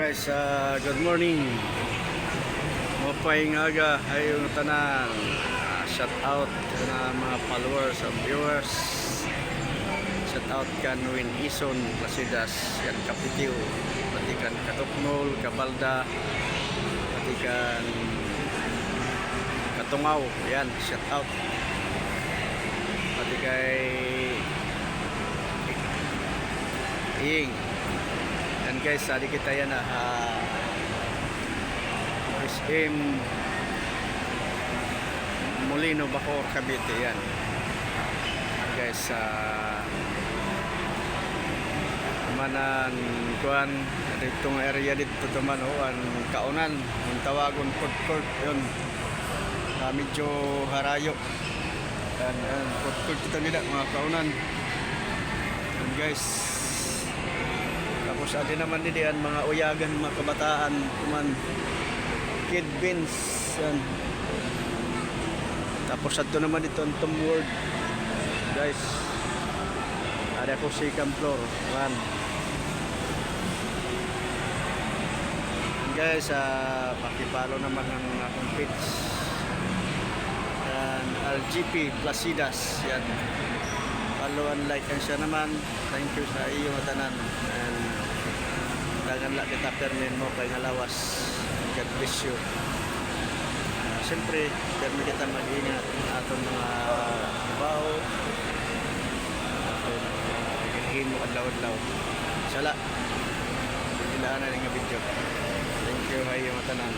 Guys, good morning. Mapay nga aga ayong tanan. Shout out na mga followers and viewers. Shout out kan Win Ison, Placidas, yan Kapitiw, pati kan Katuknol, Kabalda, pati kan Katungaw, yan shout out. Pati kay Ing. Yan guys, sali kita yan SM Molino, Bacoor, Cavite yan. Guys, manan kuan ditong area dito tuman an kaunan ang tawagon food court yun, medyo harayo dan food court kita nila mga kaunan yan guys. Tapos adi naman diyan mga uyagan, mga kabataan kuman kid beans yan. Tapos ato naman dito ang Tom Ward guys, ada ko second floor man. Guys, pakipalo naman ang akong page and LGP Placidas yan, follow and like and share naman. Thank you sa iyo tanan and dagan lang kita permin mo kay ngalawas. God bless you. Siyempre permi kita mag-ingat aton mga bao aton ilhin mo adlaw-adlaw sala ilaan na nga video. Thank you, hayo matanan.